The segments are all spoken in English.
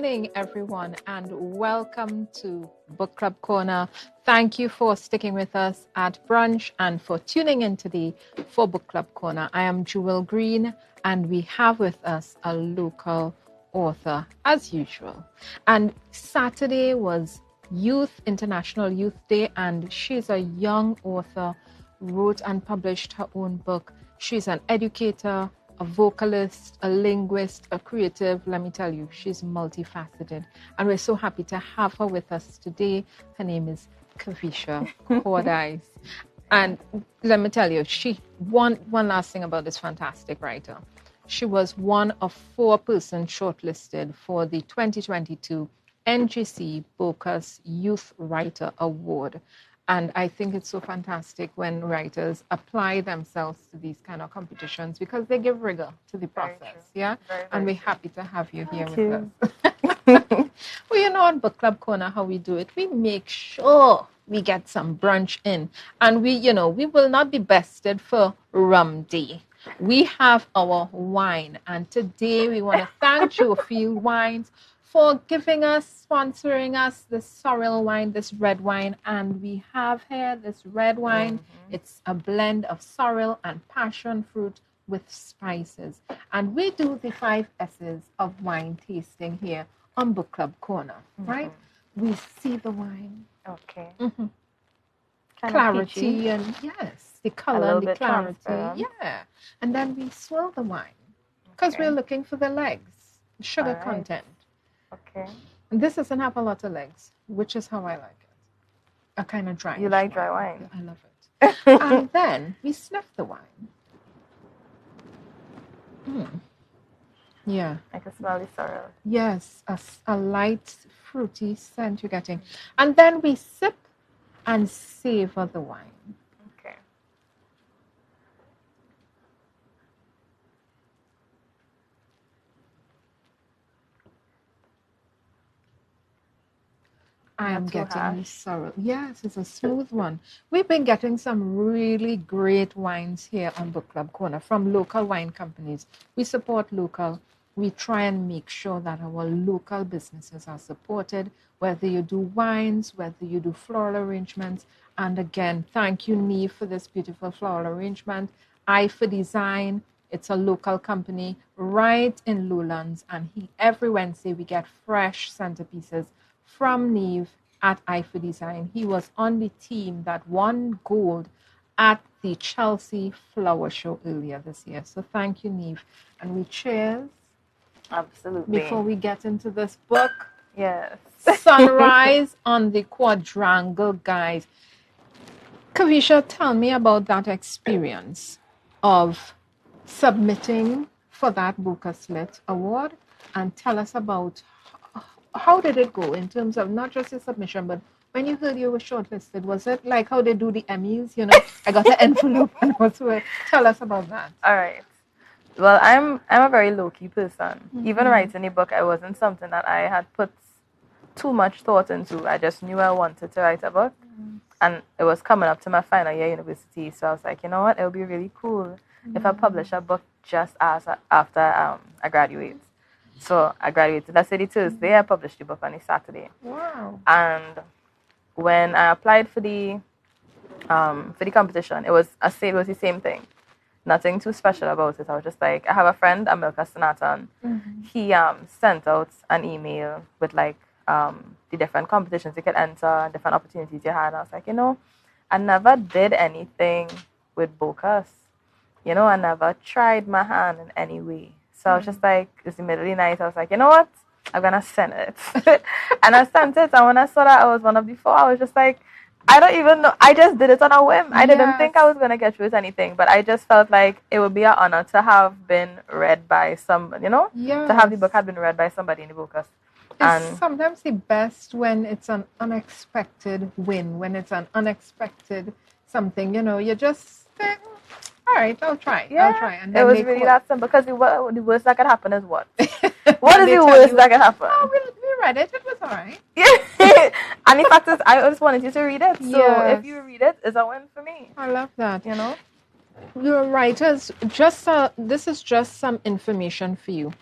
morning, everyone, and welcome to Book Club Corner. Thank you for sticking with us at Brunch and for tuning in today for Book Club Corner. I am Jewel Greene, and we have with us a local author, as usual. And Saturday was International Youth Day, and she's a young author, wrote and published her own book. She's an educator, a vocalist, a linguist, a creative. Let me tell you, she's multifaceted. And we're so happy to have her with us today. Her name is Kervisha Cordice. And let me tell you, one last thing about this fantastic writer. She was one of 4 persons shortlisted for the 2022 NGC Bocas Youth Writer Award. And I think it's so fantastic when writers apply themselves to these kind of competitions because they give rigor to the process. Yeah. And we're happy to have you here with us. Well, you know, on Book Club Corner, how we do it, we make sure we get some brunch in. And we will not be bested for rum day. We have our wine. And today we want to thank Jewel Wines for sponsoring us this sorrel wine, this red wine. And we have here this red wine. It's a blend of sorrel and passion fruit with spices. And we do the 5 S's of wine tasting here on Book Club Corner, right? We see the wine. Okay. Clarity and yes, the color and the clarity. Transparent. And then we swirl the wine because we're looking for the legs, the sugar content. Okay. And this doesn't have a lot of legs, which is how I like it. A kind of dry. You like dry wine? I love it. And then we sniff the wine. Yeah. I can smell the sorrel. Yes, a light, fruity scent you're getting. And then we sip and savor the wine. Okay. I am getting the sorrel. Yes, it's a smooth one. We've been getting some really great wines here on Book Club Corner from local wine companies. We support local. We try and make sure that our local businesses are supported, whether you do wines, whether you do floral arrangements. And again, thank you, Neve, for this beautiful floral arrangement. I for Design. It's a local company right in Lowlands. And every Wednesday we get fresh centerpieces from Neve at I for Design. He was on the team that won gold at the Chelsea Flower Show earlier this year. So thank you, Neve. And we cheers. Absolutely. Before we get into this book. Yes. Sunrise on the Quadrangle, guys. Kervisha, tell me about that experience of submitting for that Bocas Lit Award and tell us about how did it go in terms of not just your submission, but when you heard you were shortlisted, was it like how they do the Emmys? You know, I got an envelope and whatsoever. Tell us about that. All right. Well, I'm a very low-key person. Even writing a book, it wasn't something that I had put too much thought into. I just knew I wanted to write a book. And it was coming up to my final year university. So I was like, you know what? It would be really cool if I publish a book just after I graduate. So I graduated, let's say the Thursday, I published the book on a Saturday. Wow. And when I applied for the competition, it was the same thing. Nothing too special about it. I was just like, I have a friend, Amilka Sanatan. He sent out an email with like the different competitions you could enter, different opportunities you had. And I was like, I never did anything with Bocas. I never tried my hand in any way. So I was just like, it's the middle of the night. I was like, you know what? I'm going to send it. And I sent it. And when I saw that I was one of the 4, I was just like, I don't even know. I just did it on a whim. I didn't think I was going to get through with anything. But I just felt like it would be an honor to have been read by somebody, to have the book had been read by somebody in the Bocas. It's sometimes the best when it's an unexpected win, when it's an unexpected something, you just think, all right, I'll try. And then it was really that simple because the worst that could happen is what? What is the worst that could happen? Oh, we read it. It was all right. Yeah. And the fact is, I just wanted you to read it. So if you read it, it's a win for me. I love that. Your writers, this is just some information for you.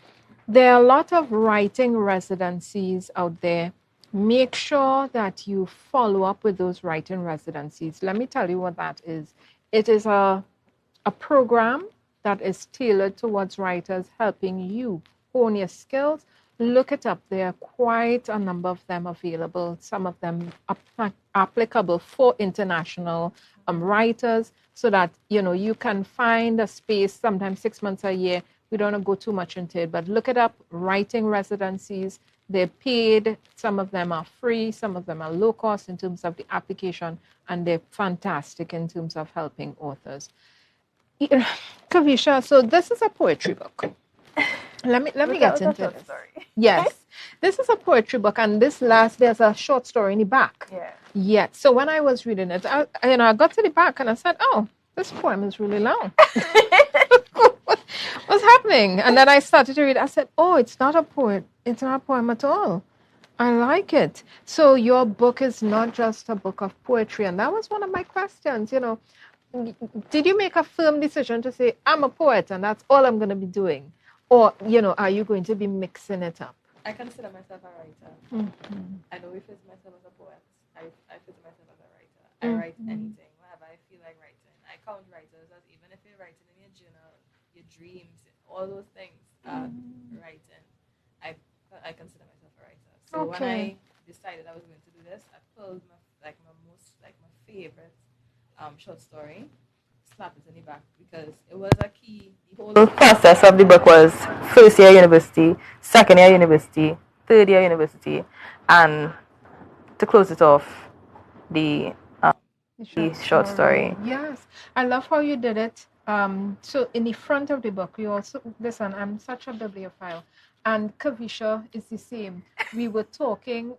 There are a lot of writing residencies out there. Make sure that you follow up with those writing residencies. Let me tell you what that is. It is a program that is tailored towards writers, helping you hone your skills. Look it up. There are quite a number of them available, some of them applicable for international writers, so that you can find a space, sometimes 6 months a year. We don't want to go too much into it, but look it up. Writing residencies, they're paid. Some of them are free. Some of them are low cost in terms of the application, and they're fantastic in terms of helping authors. Kervisha, so this is a poetry book. Let me get into it. Yes, this is a poetry book, and there's a short story in the back. Yeah. Yes. So when I was reading it, I got to the back and I said, "Oh, this poem is really long. What's happening?" And then I started to read. I said, "Oh, it's not a poem. It's not a poem at all. I like it." So your book is not just a book of poetry, and that was one of my questions. Did you make a firm decision to say, "I'm a poet, and that's all I'm going to be doing"? Or, are you going to be mixing it up? I consider myself a writer. I don't refer to myself as a poet. I refer to myself as a writer. I write anything, whatever I feel like writing. I count writers as, even if you're writing in your journal, your dreams, all those things are writing. I consider myself a writer. So when I decided I was going to do this, I pulled my favorite short story, slap it in the back, because it was a key. The whole process of the book was first year university, second year university, third year university, and to close it off, the short story. Yes, I love how you did it. So in the front of the book, you also, listen, I'm such a bibliophile, and Kervisha is the same. We were talking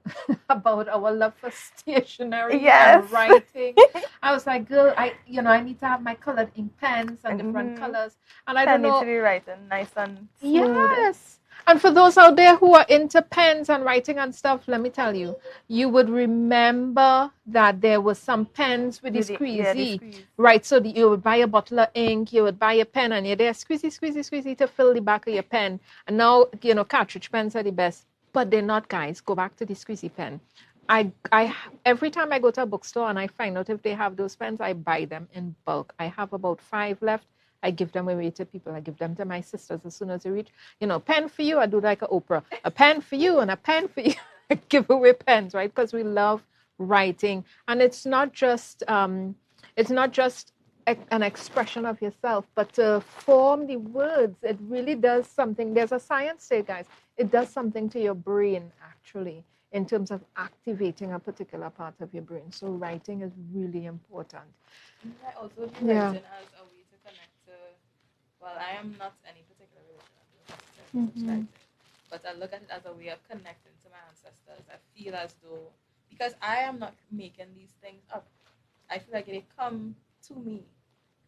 about our love for stationery and writing. I was like, girl, I need to have my colored ink pens and different colors. And I don't know. Need to be writing nice and smooth. Yes. And for those out there who are into pens and writing and stuff, let me tell you, you would remember that there was some pens with the squeezy, right? So you would buy a bottle of ink, you would buy a pen, and you're there squeezy to fill the back of your pen. And now, cartridge pens are the best, but they're not, guys. Go back to the squeezy pen. I every time I go to a bookstore and I find out if they have those pens, I buy them in bulk. I have about 5 left. I give them away to people. I give them to my sisters as soon as they reach. Pen for you. I do like an Oprah. A pen for you and a pen for you. I give away pens, right? Because we love writing, and it's not just an expression of yourself, but to form the words. It really does something. There's a science to it, guys. It does something to your brain, actually, in terms of activating a particular part of your brain. So writing is really important. I also view writing as a way to connect to, well, I am not any particular religion, but I look at it as a way of connecting to my ancestors. I feel as though, because I am not making these things up, I feel like they come to me.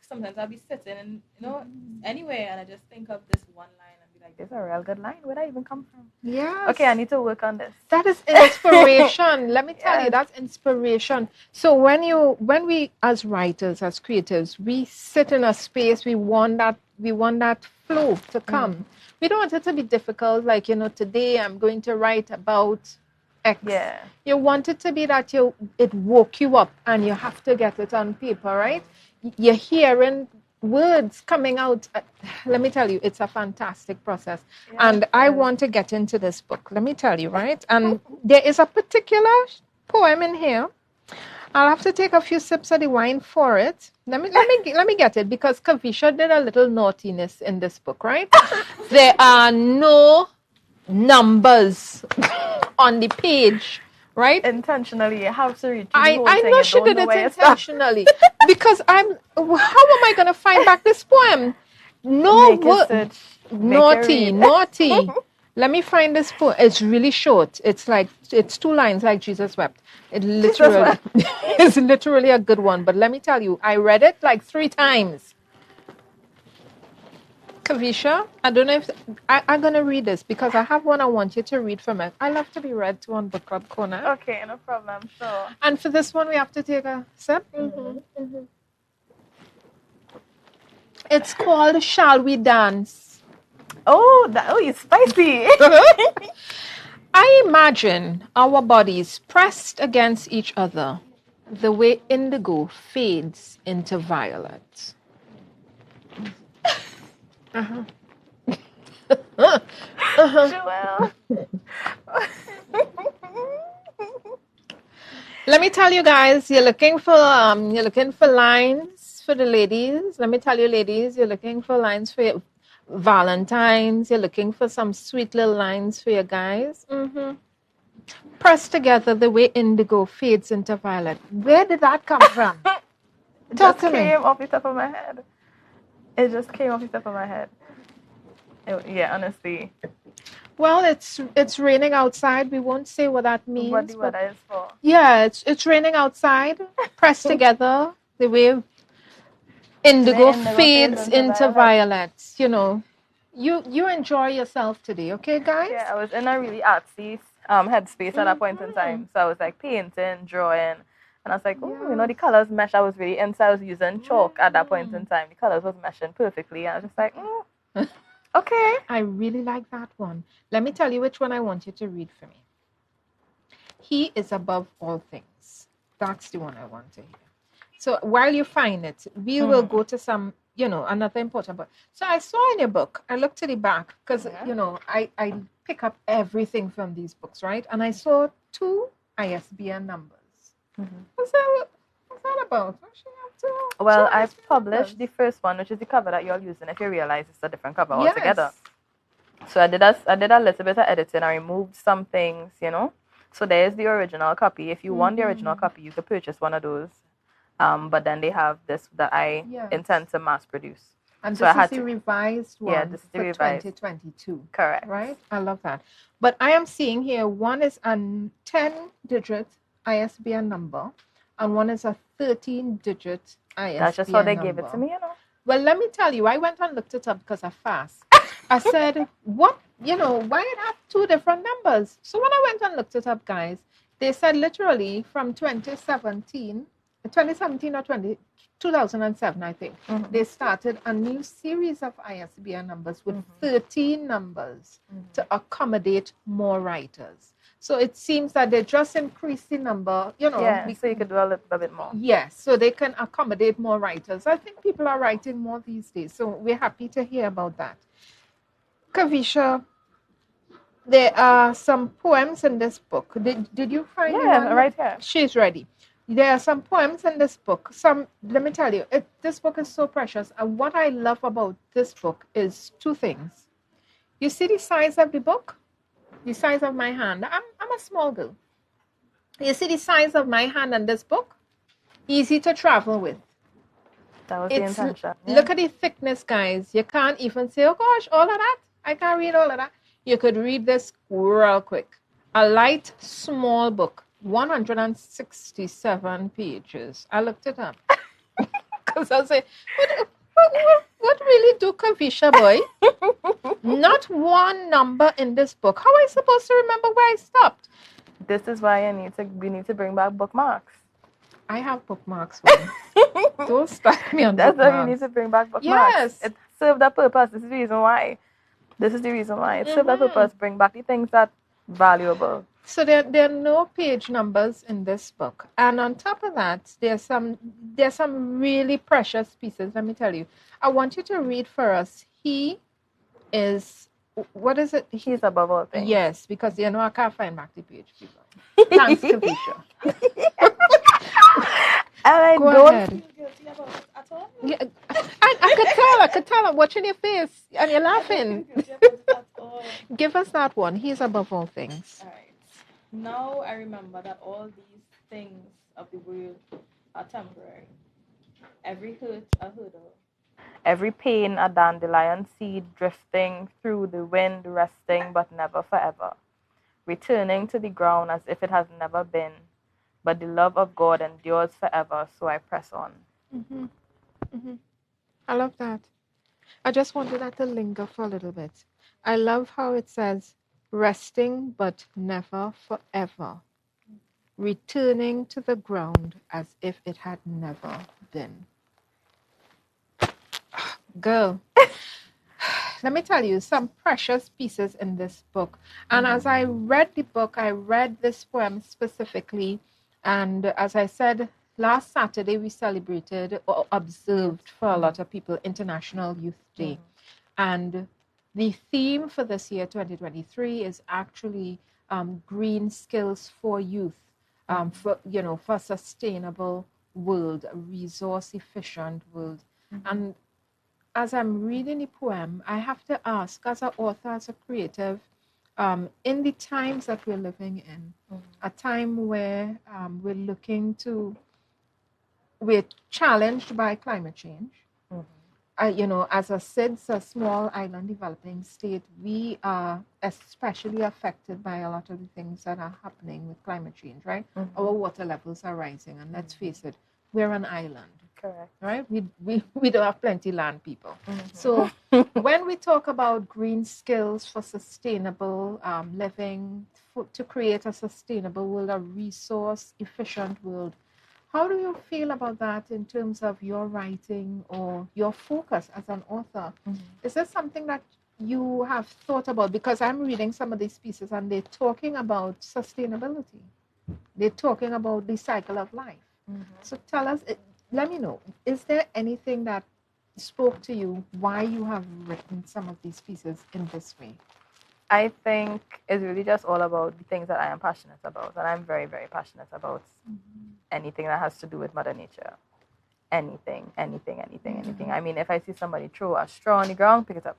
Sometimes I'll be sitting and, anywhere, and I just think of this one line and be like, this is a real good line. Where'd I even come from? Yeah. Okay, I need to work on this. That is inspiration. Let me tell you, that's inspiration. So when we as writers, as creatives, we sit in a space, we want that flow to come. We don't want it to be difficult, like, today I'm going to write about X. Yeah. You want it to be that it woke you up and you have to get it on paper, right? You're hearing words coming out. Let me tell you, it's a fantastic process. Yeah, and I want to get into this book. Let me tell you, right? And there is a particular poem in here. I'll have to take a few sips of the wine for it. Let me get it, because Kervisha did a little naughtiness in this book, right? There are no numbers on the page. Right? Intentionally, you have to read. I know she did it intentionally. Because how am I going to find back this poem? No word. Naughty. Let me find this poem. It's really short. It's 2 lines, like Jesus wept. It's literally a good one. But let me tell you, I read it 3 times. Kervisha, I don't know if I'm going to read this, because I have one I want you to read from it. I love to be read to on Book Club Corner. Okay, no problem, sure. And for this one, we have to take a sip. It's called Shall We Dance? Oh, it's spicy. I imagine our bodies pressed against each other the way indigo fades into violet. Jewel. Let me tell you guys, you're looking for lines for the ladies. Let me tell you, ladies, you're looking for lines for your Valentine's. You're looking for some sweet little lines for your guys. Press together the way indigo fades into violet. Where did that come from? Talk to me. It just came off the top of my head. It just came off the top of my head. Yeah, honestly. Well, it's raining outside. We won't say what that means. What the weather is for. Yeah, it's raining outside. Press together the way indigo fades into violet. You know, you enjoy yourself today, okay, guys? Yeah, I was in a really artsy headspace at that point in time. So I was like painting, drawing, and I was like, the colors mesh. I was really inside. I was using chalk at that point in time. The colors was meshing perfectly. And I was just like, okay. I really like that one. Let me tell you which one I want you to read for me. He is above all things. That's the one I want to hear. So while you find it, we will go to some, another important book. So I saw in your book, I looked to the back because, I pick up everything from these books, right? And I saw 2 ISBN numbers. What's that about? What's she up to? Well, I've published the first one, which is the cover that you're using, if you realize it's a different cover altogether. So I did a little bit of editing. I removed some things, So there's the original copy. If you want the original copy, you could purchase one of those. But then they have this that I intend to mass produce. And so this is the revised one. Yeah, this is the revised. 2022. Correct. Right? I love that. But I am seeing here one is a 10-digit ISBN number and one is a 13-digit ISBN That's just how they gave it to me, Well, let me tell you, I went and looked it up because I fast. I said, what? Why it have 2 different numbers? So when I went and looked it up, guys, they said literally from 2017 or 2007, I think, they started a new series of ISBN numbers with 13 numbers to accommodate more writers. So it seems that they just increased the number, so you could do a little bit more. Yes, so they can accommodate more writers. I think people are writing more these days, so we're happy to hear about that. Kervisha, there are some poems in this book. Did you find one? Yeah, right here. She's ready. There are some poems in this book. Let me tell you, this book is so precious. And what I love about this book is 2 things. You see the size of the book? The size of my hand. I'm a small girl. You see the size of my hand in this book? Easy to travel with. That was the intention. Yeah. Look at the thickness, guys. You can't even say, oh gosh, all of that? I can't read all of that. You could read this real quick. A light, small book. 167 pages. I looked it up. Because I say, what really do Kervisha, boy? Not one number in this book. How am I supposed to remember where I stopped? This is why we need to bring back bookmarks. I have bookmarks. Don't start me on That's bookmarks. why we need to bring back bookmarks. Yes. It served that purpose. This is the reason why. It served that purpose. Bring back the things that valuable. So there are no page numbers in this book. And on top of that, there's some really precious pieces. Let me tell you. I want you to read for us. He is, what is it? He's above all things. Yes, because I can't find back the page, people. Thanks, Kervisha. And I Go don't ahead. feel guilty about it at all. Yeah, I could tell. I'm watching your face and you're laughing. Give us that one. He's above all things. All right. Now I remember that all these things of the world are temporary. Every hurt a hurdle. Every pain a dandelion seed drifting through the wind, resting but never forever, returning to the ground as if it has never been. But the love of God endures forever, so I press on. I love that. I just wanted that to linger for a little bit. I love how it says, resting but never forever, returning to the ground as if it had never been. Girl, let me tell you, some precious pieces in this book. And as I read the book, I read this poem specifically. And as I said, last Saturday we celebrated or observed for a lot of people International Youth Day. And the theme for this year, 2023, is actually green skills for youth, for sustainable world, a resource efficient world. And as I'm reading the poem, I have to ask, as an author, as a creative, in the times that we're living in, a time where we're challenged by climate change. As a SIDS, a small island developing state, we are especially affected by a lot of the things that are happening with climate change, right? Our water levels are rising, and let's face it, we're an island. Correct. Right? We don't have plenty land, people. So when we talk about green skills for sustainable living, to create a sustainable world, a resource efficient world, how do you feel about that in terms of your writing or your focus as an author? Is this something that you have thought about? Because I'm reading some of these pieces and they're talking about sustainability. They're talking about the cycle of life. So tell us, let me know, is there anything that spoke to you why you have written some of these pieces in this way? I think it's really just all about the things that I am passionate about. And I'm very, very passionate about anything that has to do with Mother Nature. Anything. I mean, if I see somebody throw a straw on the ground, pick it up.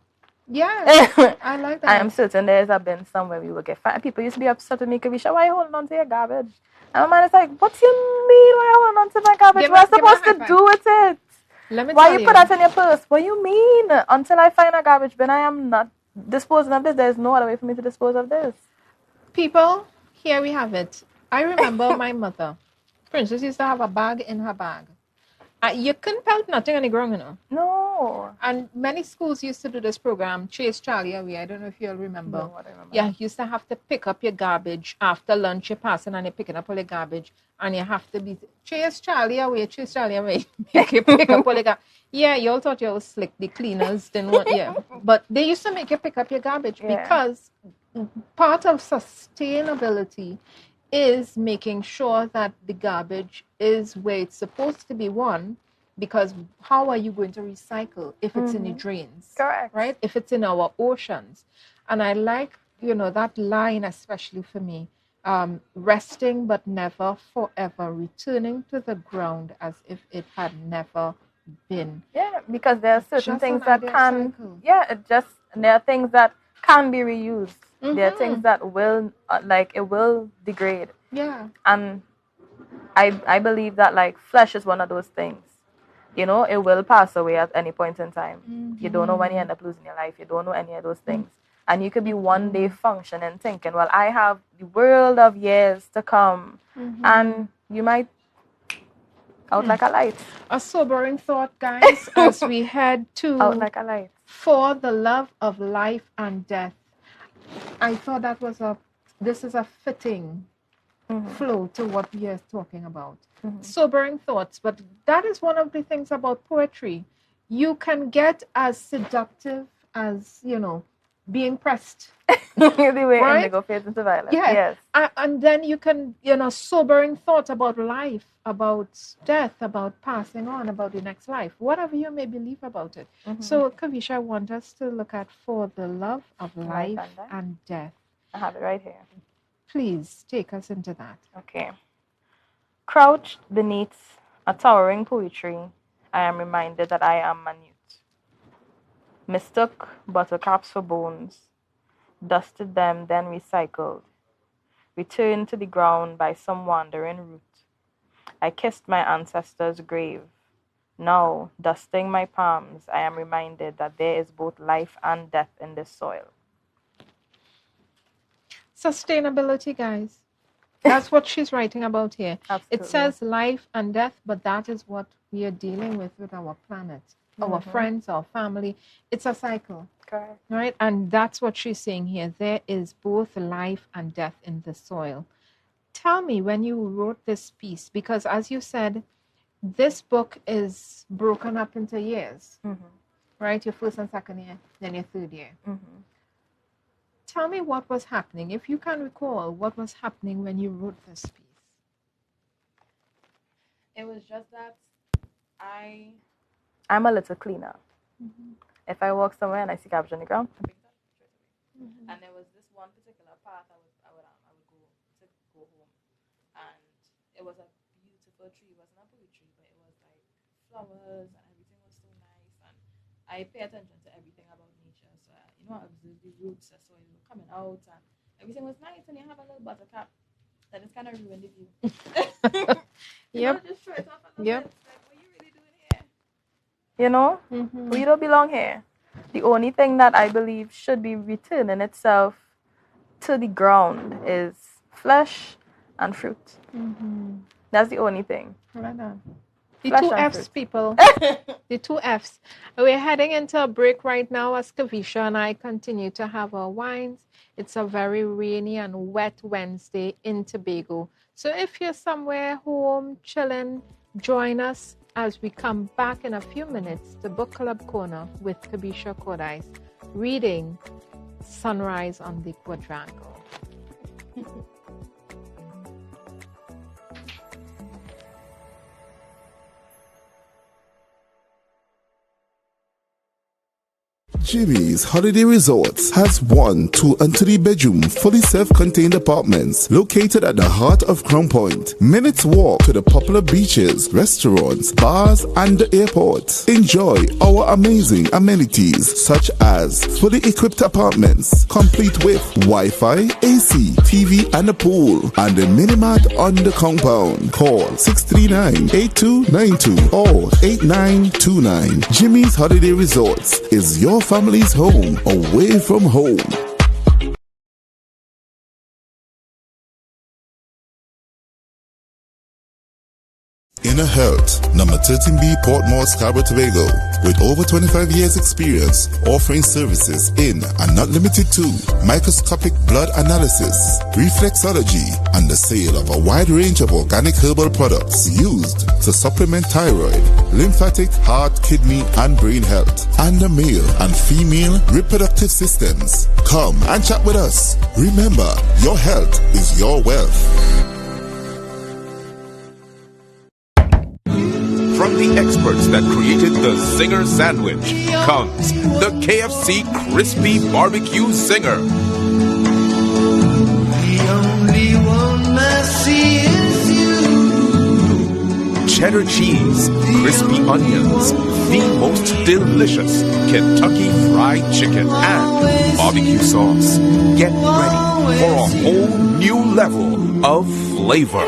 Yeah, I like that. I am certain there's been somewhere we will get fat. People used to be upset with me, Kervisha, why are you holding on to your garbage? And my man is like, what do you mean why are you holding on to my garbage? What am I supposed to do with it? Why you put that in your purse? What do you mean? Until I find a garbage bin, I am not disposing of this. There's no other way for me to dispose of this. People, here we have it. I remember my mother, Princess, used to have a bag in her bag. You couldn't pelt nothing on the ground, No. And many schools used to do this program, Chase Charlie Away. I don't know if you'll remember. No, I don't remember. Yeah, you used to have to pick up your garbage after lunch. You're passing and you're picking up all the garbage. And you have to be, Chase Charlie Away. Make you pick up all the garbage. Yeah, you all thought you were slick. The cleaners didn't want, But they used to make you pick up your garbage because part of sustainability is making sure that the garbage is where it's supposed to be, one, because how are you going to recycle if it's in the drains? Correct. Right? If it's in our oceans. And I like, that line, especially for me, resting but never forever, returning to the ground as if it had never been. Yeah, because there are certain Just things an that ideal cycle. there are things that can be reused. There are things that will, it will degrade. Yeah. And I believe that, flesh is one of those things. It will pass away at any point in time. You don't know when you end up losing your life. You don't know any of those things. And you could be one day functioning, thinking, well, I have the world of years to come. And you might out like a light. A sobering thought, guys, as we head to out like a light. For the love of life and death. I thought this is a fitting flow to what we are talking about. Sobering thoughts, but that is one of the things about poetry. You can get as seductive as, being pressed. The way right? Indigo fades into violet. Yeah. Yes. And then you can, sobering thoughts about life, about death, about passing on, about the next life, whatever you may believe about it. So, Kervisha, I want us to look at For the Love of Life and Death. I have it right here. Please take us into that. Okay. Crouched beneath a towering poetry, I am reminded that I am minute. Mistook buttercups for bones, dusted them, then recycled. Returned to the ground by some wandering route. I kissed my ancestors' grave. Now, dusting my palms, I am reminded that there is both life and death in this soil. Sustainability, guys. That's what she's writing about here. Absolutely. It says life and death, but that is what we are dealing with our planet, our friends, our family. It's a cycle. Correct. Right? And that's what she's saying here. There is both life and death in the soil. Tell me, when you wrote this piece, because as you said, this book is broken up into years. right? Your first and second year, then your third year. Mm-hmm. Tell me what was happening, if you can recall, what was happening when you wrote this piece. It was just that I'm a little cleaner. Mm-hmm. If I walk somewhere and I see garbage on the ground, I pick it up straight away. Mm-hmm. And there was this one particular path I would go home, and it was a beautiful tree. It wasn't a fruit tree, but it was like flowers and everything was so nice. And I pay attention to everything about nature, so I observed the roots, I saw it coming out, and everything was nice. And you have a little buttercup that is kind of ruined the view. Just throw it off a little bit. Like, what are you really doing here? We don't belong here. The only thing that I believe should be returning itself to the ground is flesh and fruit. Mm-hmm. That's the only thing. Right on. The two F's, fruit. People. The two F's. We're heading into a break right now as Kervisha and I continue to have our wines. It's a very rainy and wet Wednesday in Tobago. So if you're somewhere home, chilling, join us as we come back in a few minutes to Book Club Corner with Kervisha Cordice, reading Sunrise on the Quadrangle. Jimmy's Holiday Resorts has 1, 2, and 3 bedroom, fully self-contained apartments located at the heart of Crown Point. Minutes walk to the popular beaches, restaurants, bars, and the airport. Enjoy our amazing amenities such as fully equipped apartments, complete with Wi-Fi, AC, TV, and a pool, and a mini-mart on the compound. Call 639-8292 or 8929. Jimmy's Holiday Resorts is your family's home away from home. Inner Health, number 13B, Portmore, Scarborough, Tobago, with over 25 years experience, offering services in and not limited to microscopic blood analysis, reflexology, and the sale of a wide range of organic herbal products used to supplement thyroid, lymphatic, heart, kidney, and brain health, and the male and female reproductive systems. Come and chat with us. Remember, your health is your wealth. From the experts that created the Zinger sandwich comes the KFC Crispy Barbecue Zinger. The only one I see is you. Cheddar cheese, crispy onions, the most delicious Kentucky Fried Chicken, and barbecue sauce. Get ready for a whole new level of flavor.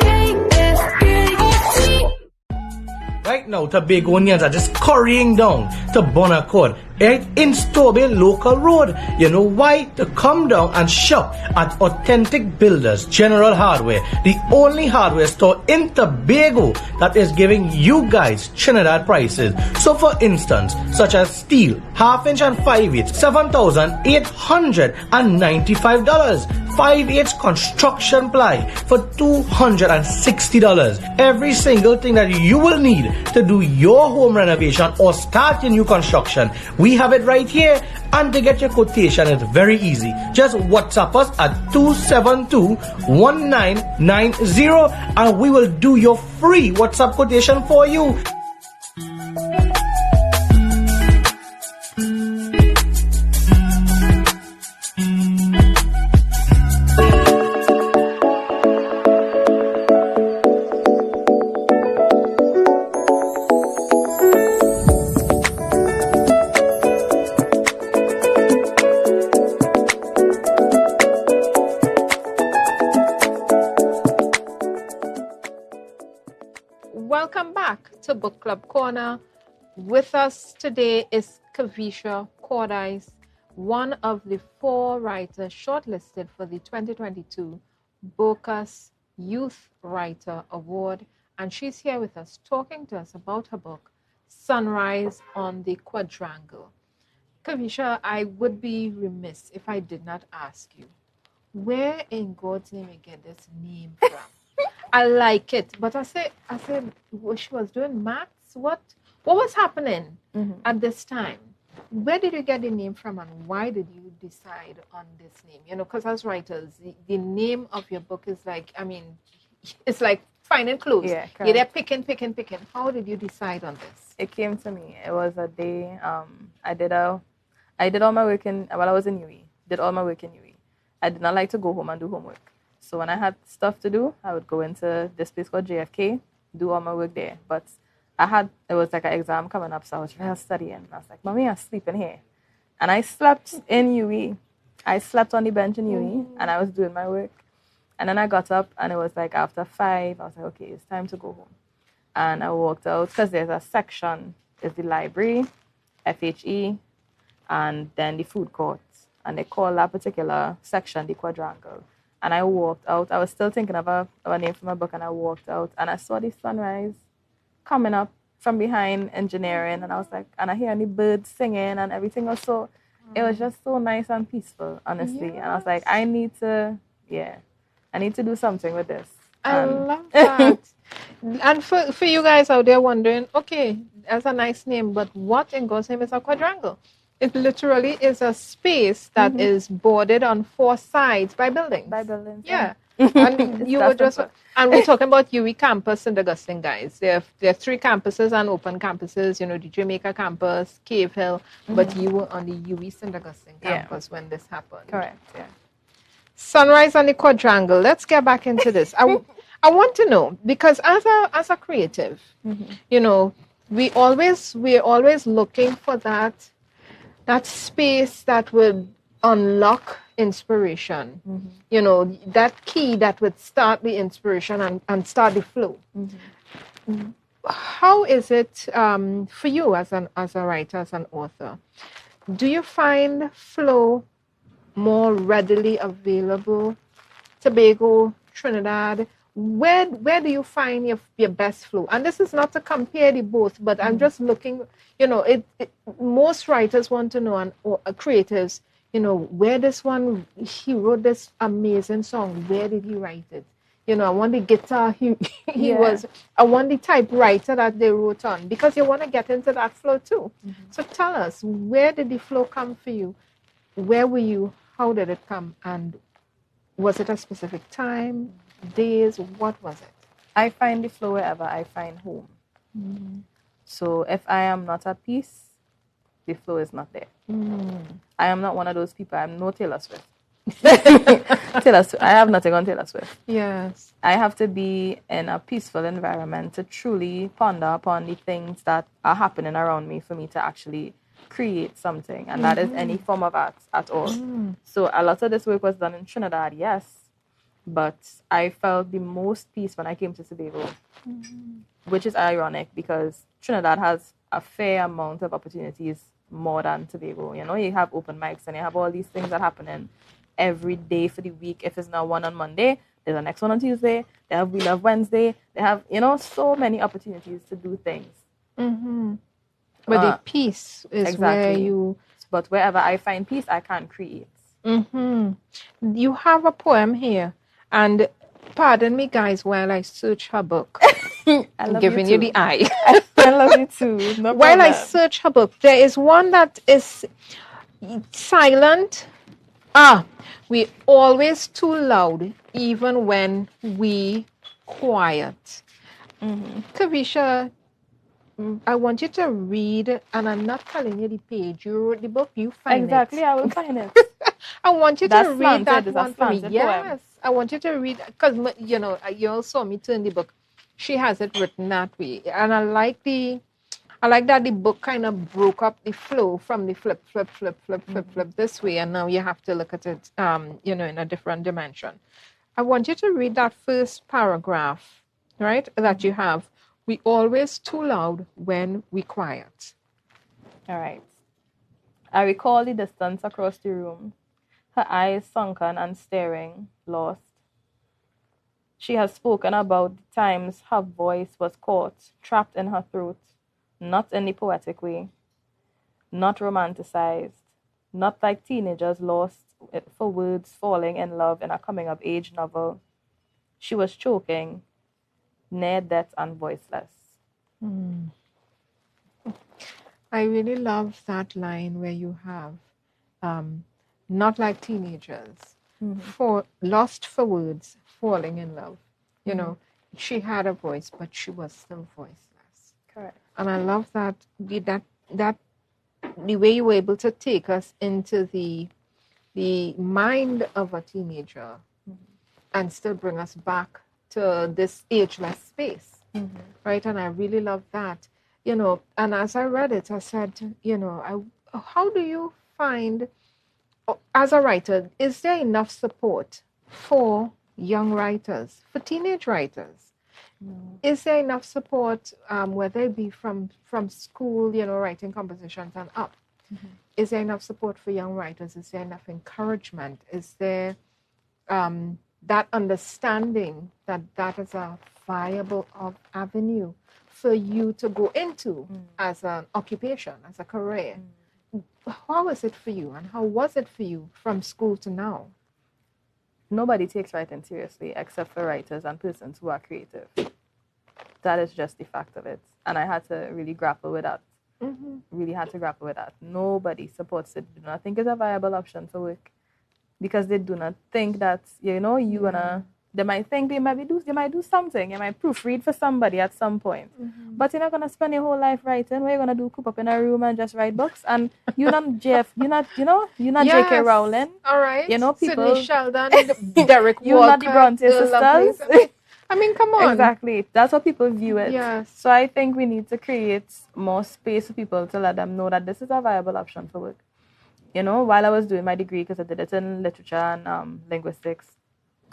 Right now, Tobagonians are just currying down to Bon Accord, right in Stobie Local Road. You know why? To come down and shop at Authentic Builders General Hardware, the only hardware store in Tobago that is giving you guys Trinidad prices. So for instance, such as steel, half-inch and 5/8, $7,895. 5/8 construction ply for $260. Every single thing that you will need to do your home renovation or start your new construction, we have it right here. And to get your quotation, it's very easy. Just WhatsApp us at 272-1990 and we will do your free WhatsApp quotation for you. Welcome back to Book Club Corner. With us today is Kervisha Cordice, one of the 4 writers shortlisted for the 2022 Bocas Youth Writer Award. And she's here with us talking to us about her book, Sunrise on the Quadrangle. Kervisha, I would be remiss if I did not ask you, where in God's name you get this name from? I like it, but I said, she was doing maths. What was happening at this time? where did you get the name from, and why did you decide on this name? You know, because as writers, the name of your book is like, I mean, it's like finding clues. Yeah, You're there picking. How did you decide on this? It came to me. It was a day. I did all my work while I was in UE. Did all my work in UE. I did not like to go home and do homework. So when I had stuff to do, I would go into this place called JFK, do all my work there. But it was like an exam coming up, so I was really studying. I was like, Mommy, I'm sleeping here. And I slept in UE. I slept on the bench in UE, and I was doing my work. And then I got up, and it was like after 5, I was like, okay, it's time to go home. And I walked out, because there's a section, there's the library, FHE, and then the food court. And they call that particular section the Quadrangle. And I walked out. I was still thinking of a name for my book, and I walked out, and I saw the sunrise coming up from behind engineering, and I was like, and I hear the birds singing, and everything was so, it was just so nice and peaceful, honestly. Yes. And I was like, I need to do something with this. I love that. And for you guys out there wondering, okay, that's a nice name, but what in God's name is a quadrangle? It literally is a space that is bordered on 4 sides by buildings. Yeah. And you were just, and we're talking about UE campus St. Augustine, guys. There are 3 campuses and open campuses, you know, the Jamaica campus, Cave Hill, but you were on the UE St. Augustine campus when this happened. Correct, yeah. Sunrise on the Quadrangle. Let's get back into this. I want to know, because as a creative, you know, we're always looking for that space that would unlock inspiration. You know, that key that would start the inspiration and start the flow. How is it for you as a writer, as an author? Do you find flow more readily available? Tobago, Trinidad, where do you find your best flow? And this is not to compare the both, but I'm just looking, you know, most writers want to know, or creatives, you know, where this one, he wrote this amazing song, where did he write it? You know, I want the guitar I want the typewriter that they wrote on, because you want to get into that flow too. So tell us, where did the flow come for you? Where were you? How did it come? And was it a specific time, days? What was it? I find the flow wherever I find home. So if I am not at peace, the flow is not there. I am not one of those people. I'm no Taylor Swift. I have nothing on Taylor Swift. Yes. I have to be in a peaceful environment to truly ponder upon the things that are happening around me for me to actually create something. And that is any form of art at all. So a lot of this work was done in Trinidad, yes. But I felt the most peace when I came to Tobago, which is ironic because Trinidad has a fair amount of opportunities more than Tobago. You know, you have open mics and you have all these things that happen every day for the week. If it's not one on Monday, there's the next one on Tuesday. They have We Love Wednesday. They have, you know, so many opportunities to do things. But the peace is where you... But wherever I find peace, I can create. You have a poem here. And pardon me, guys, while I search her book. I'm giving you the eye. I love you too. No while I search her book, there is one that is silent. We always too loud, even when we quiet. Kervisha, I want you to read, and I'm not telling you the page. You wrote the book, you find exactly, I will find it. I want you to read that one for me. Yes, poem. I want you to read, because, you know, you all saw me turn the book. She has it written that way. And I like that the book kind of broke up the flow from the flip this way. And now you have to look at it, you know, in a different dimension. I want you to read that first paragraph, right, that you have. We always too loud when we quiet. All right. I recall the distance across the room, her eyes sunken and staring, lost. She has spoken about the times her voice was caught, trapped in her throat, not in the poetic way, not romanticized, not like teenagers lost for words falling in love in a coming-of-age novel. She was choking, near death and voiceless. I really love that line where you have, not like teenagers, lost for words, falling in love. You know, she had a voice, but she was still voiceless. Correct. And I love that the way you were able to take us into the mind of a teenager and still bring us back to this ageless space, right? And I really love that, you know. And as I read it, I said, you know, how do you find, as a writer, is there enough support for young writers, for teenage writers? Is there enough support, whether it be from school, you know, writing compositions and up? Is there enough support for young writers? Is there enough encouragement? Is there that understanding that that is a viable avenue for you to go into as an occupation, as a career? How is it for you, and how was it for you from school to now? Nobody takes writing seriously except for writers and persons who are creative. That is just the fact of it. And I had to really grapple with that. Really had to grapple with that. Nobody supports it. Do not think it's a viable option to work, because they do not think that, you know, they might think they might do something. You might proofread for somebody at some point. But you're not gonna spend your whole life writing. What you're gonna do? Coop up in a room and just write books? And you're not J.K. Rowling. All right. You know, people. Sidney Sheldon, Derek Walker. You're not the Bronte sisters. I mean, come on. Exactly. That's how people view it. Yes. So I think we need to create more space for people to let them know that this is a viable option for work. You know, while I was doing my degree, because I did it in literature and linguistics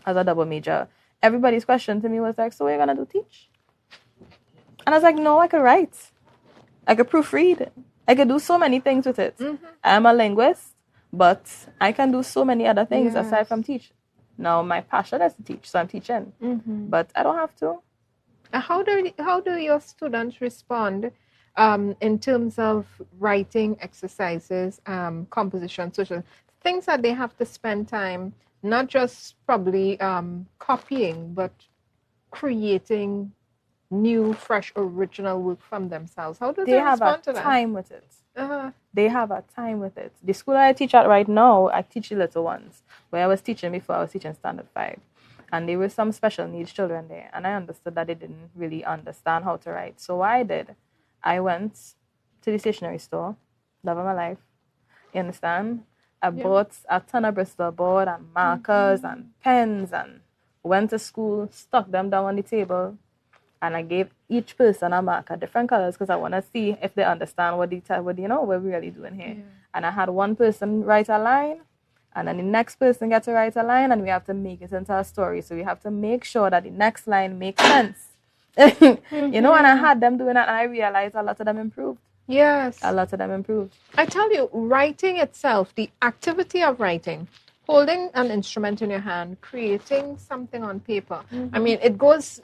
as a double major, everybody's question to me was like, so what are you going to do, teach? And I was like, no, I could write. I could proofread. I could do so many things with it. I'm a linguist, but I can do so many other things aside from teach. Now, my passion is to teach, so I'm teaching. But I don't have to. How do your students respond in terms of writing exercises, composition, social things that they have to spend time, not just probably copying, but creating new, fresh, original work from themselves? How do they respond to that? They have a time with it. They have a time with it. The school I teach at right now, I teach the little ones. Where I was teaching before, I was teaching standard 5. And there were some special needs children there. And I understood that they didn't really understand how to write. So what I did, I went to the stationery store, love of my life, you understand? I bought a ton of Bristol board and markers and pens, and went to school, stuck them down on the table, and I gave each person a marker, different colors, because I want to see if they understand what we're really doing here. And I had one person write a line, and then the next person gets to write a line, and we have to make it into a story. So we have to make sure that the next line makes sense. You know, and I had them doing that, and I realized a lot of them improved. Yes. A lot of them improved. I tell you, writing itself, the activity of writing, holding an instrument in your hand, creating something on paper. I mean,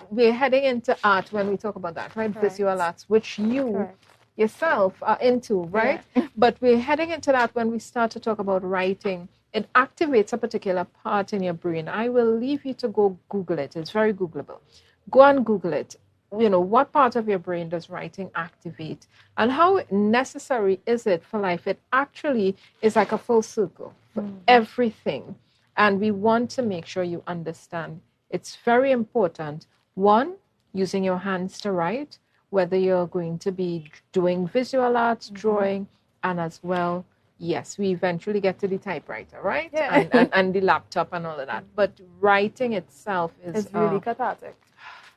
we're heading into art when we talk about that, right? Correct. Visual arts, which you Correct. yourself are into, right? But we're heading into that when we start to talk about writing. It activates a particular part in your brain. I will leave you to go Google it. It's very Googleable. Go and Google it. You know, what part of your brain does writing activate? And how necessary is it for life? It actually is like a full circle for everything. And we want to make sure you understand. It's very important. One, using your hands to write, whether you're going to be doing visual arts, drawing, and as well, yes, we eventually get to the typewriter, right? Yeah. And the laptop and all of that. But writing itself is It's really cathartic.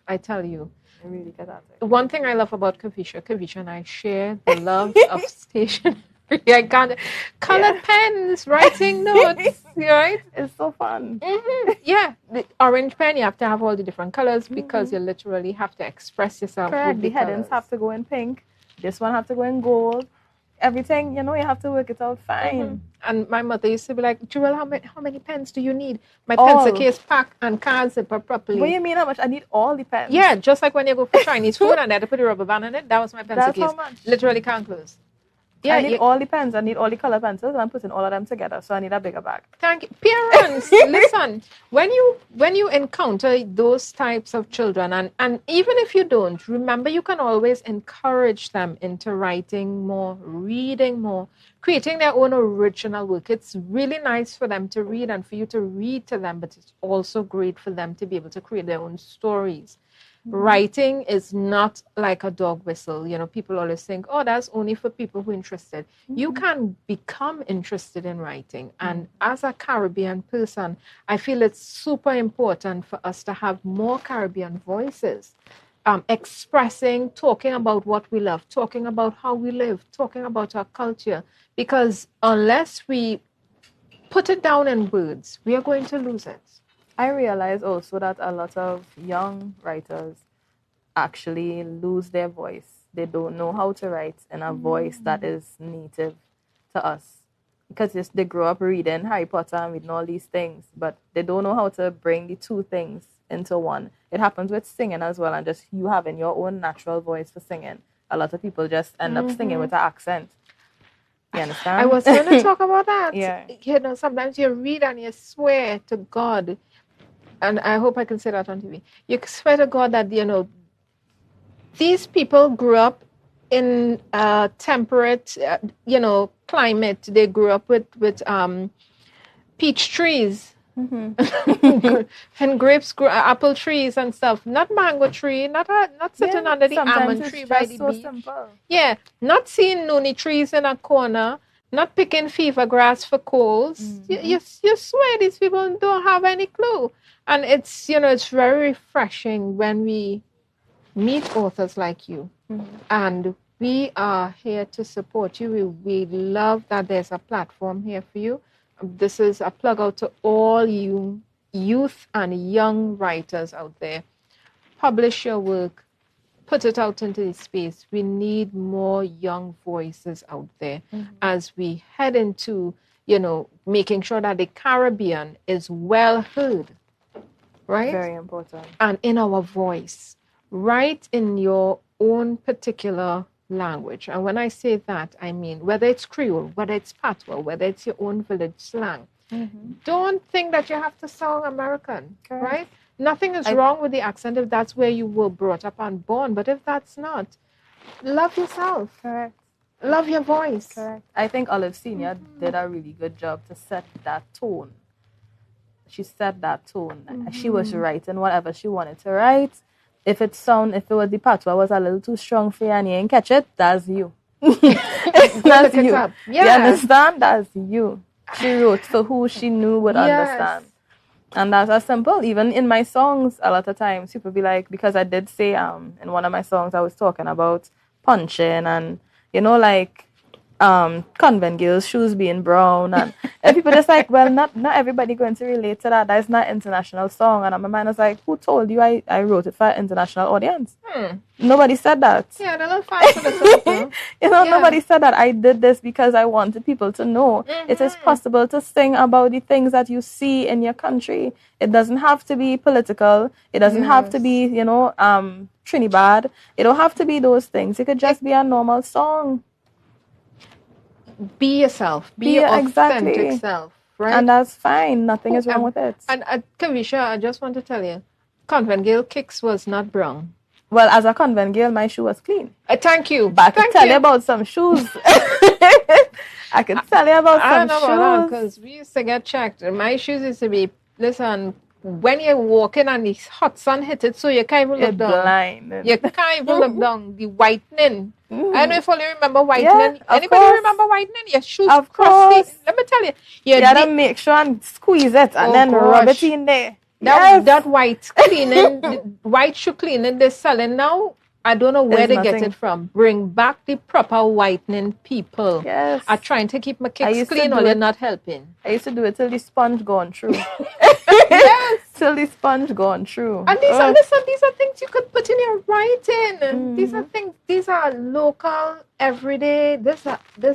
I tell you. Really cathartic. One thing I love about Kervisha and I share the love of stationery. I can't colored pens, writing notes, right? It's so fun. Yeah, the orange pen, you have to have all the different colors because you literally have to express yourself. Correct. With The headings have to go in pink. This one have to go in gold. Everything, you know, you have to work it out fine. And my mother used to be like, Jewel, how many pens do you need? My pencil case packed and cards zipper properly. What do you mean how much? I need all the pens. Yeah, just like when you go for Chinese food and they had to put a rubber band on it. That was my pencil That's case. how much. Literally can't close. Yeah, I need all the pens. I need all the color pencils, and I'm putting all of them together. So I need a bigger bag. Thank you. Parents, listen, when you encounter those types of children, and even if you don't, remember you can always encourage them into writing more, reading more, creating their own original work. It's really nice for them to read and for you to read to them, but it's also great for them to be able to create their own stories. Writing is not like a dog whistle. You know, people always think, oh, that's only for people who are interested. You can become interested in writing. And as a Caribbean person, I feel it's super important for us to have more Caribbean voices, expressing, talking about what we love, talking about how we live, talking about our culture. Because unless we put it down in words, we are going to lose it. I realize also that a lot of young writers actually lose their voice. They don't know how to write in a voice that is native to us. Because they grow up reading Harry Potter and reading all these things, but they don't know how to bring the two things into one. It happens with singing as well, and just you having your own natural voice for singing. A lot of people just end up singing with an accent. You understand? I was going to talk about that. Yeah. You know, sometimes you read and you swear to God, and I hope I can say that on TV. You swear to God that, you know, these people grew up in a temperate, climate. They grew up with peach trees and grapes, apple trees and stuff. Not mango tree, not sitting under the almond tree by the beach. Simple. Yeah, not seeing noni trees in a corner. Not picking fever grass for colds. You swear these people don't have any clue. And it's, it's very refreshing when we meet authors like you. And we are here to support you. We love that there's a platform here for you. This is a plug out to all you youth and young writers out there. Publish your work. Put it out into the space. We need more young voices out there as we head into, making sure that the Caribbean is well heard, right? Very important. And in our voice. Write in your own particular language. And when I say that, I mean whether it's Creole, whether it's Patois, whether it's your own village slang. Don't think that you have to sound American, right? Nothing is wrong with the accent if that's where you were brought up and born. But if that's not, love yourself. Correct. Love your voice. Correct. I think Olive Senior did a really good job to set that tone. She set that tone. She was writing whatever she wanted to write. If it was the patois was a little too strong for you and you ain't catch it, that's you. That's you. Yeah. You understand? That's you. She wrote for who she knew would understand. And that's as simple. Even in my songs, a lot of times people be like, because I did say in one of my songs I was talking about punching and convent girls' shoes being brown, and people just like, well, not everybody going to relate to that. That's not an international song. And my mind was like, who told you I wrote it for an international audience? Nobody said that. Yeah, they're not fine for the circle. Nobody said that. I did this because I wanted people to know it is possible to sing about the things that you see in your country. It doesn't have to be political. It doesn't have to be, Trinidad. It don't have to be those things. It could just be a normal song. Be yourself. Be your authentic self, right? And that's fine. Nothing is wrong with it. And Kervisha, I just want to tell you, Convent Girl Kicks was not brown. Well, as a convent girl, my shoe was clean. Thank you. But I could tell you about some shoes. I could tell you about some shoes. I don't know because we used to get checked. My shoes used to be, listen, when you're walking and the hot sun hit it, so you can't even look down. Blind. You can't even look down. The whitening. I don't know if you remember whitening. Anybody remember whitening? Your shoes crusty. Let me tell you. You gotta make sure and squeeze it and then rub it in there. That white cleaning, white shoe cleaning they're selling now, I don't know where they get it from. Bring back the proper whitening people. Yes. Are trying to keep my kicks clean or they're not helping. I used to do it till the sponge gone through. Yes. Till the sponge gone through. And these are things you could put in your writing. These are local, everyday, these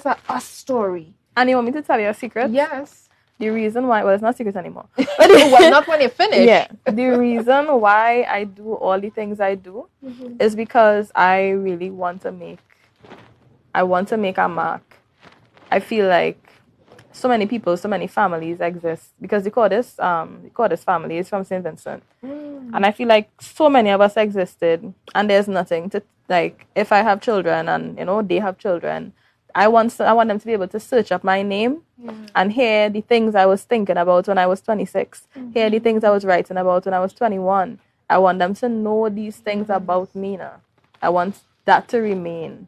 are a story. And you want me to tell you a secret? Yes. The reason why, well, it's not secret anymore. Well, not when you finish. Yeah. The reason why I do all the things I do is because I really want to make a mark I feel like so many people, so many families exist because the Cordice family is from St. Vincent. And I feel like so many of us existed, and there's nothing to, like, if I have children and, you know, they have children, I want them to be able to search up my name and hear the things I was thinking about when I was 26, hear the things I was writing about when I was 21. I want them to know these things about me now. I want that to remain.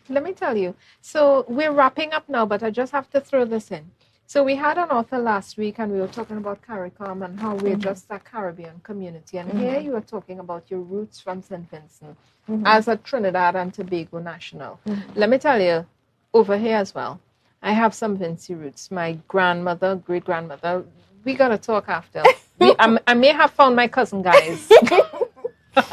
Let me tell you. So we're wrapping up now, but I just have to throw this in. So we had an author last week, and we were talking about CARICOM and how we're just a Caribbean community. And here you were talking about your roots from St. Vincent as a Trinidad and Tobago national. Let me tell you, over here as well, I have some Vinci roots. My grandmother, great-grandmother, we got to talk after. I may have found my cousin, guys.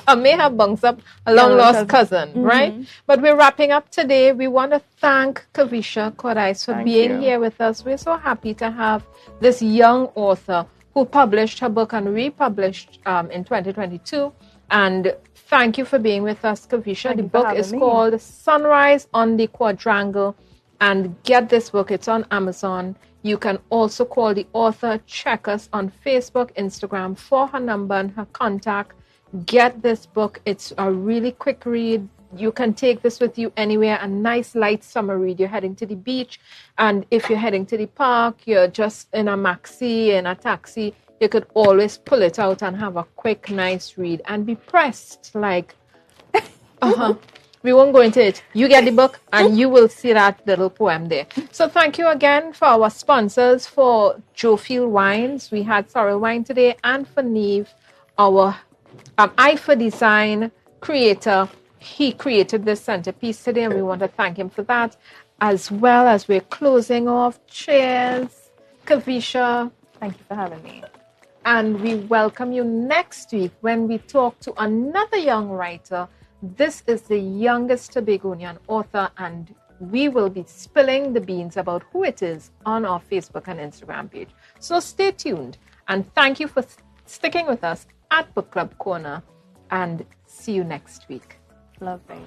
I may have bunked up a long-lost cousin, right? But we're wrapping up today. We want to thank Kervisha Cordice for being here with us. We're so happy to have this young author who published her book and republished in 2022. And thank you for being with us, Kervisha. The book is called Sunrise on the Quadrangle. And get this book. It's on Amazon. You can also call the author. Check us on Facebook, Instagram for her number and her contact. Get this book. It's a really quick read. You can take this with you anywhere. A nice light summer read. You're heading to the beach, and if you're heading to the park, you're just in a maxi, in a taxi, you could always pull it out and have a quick, nice read and be pressed. Like, we won't go into it. You get the book and you will see that little poem there. So thank you again for our sponsors, for Jofield Wines. We had Sorrel Wine today, and for Neve, our Eye for Design creator. He created this centerpiece today, and we want to thank him for that. As well as we're closing off. Cheers, Kervisha. Thank you for having me. And we welcome you next week when we talk to another young writer. This is the youngest Tobagonian author, and we will be spilling the beans about who it is on our Facebook and Instagram page. So stay tuned, and thank you for sticking with us at Book Club Corner, and see you next week. Lovely.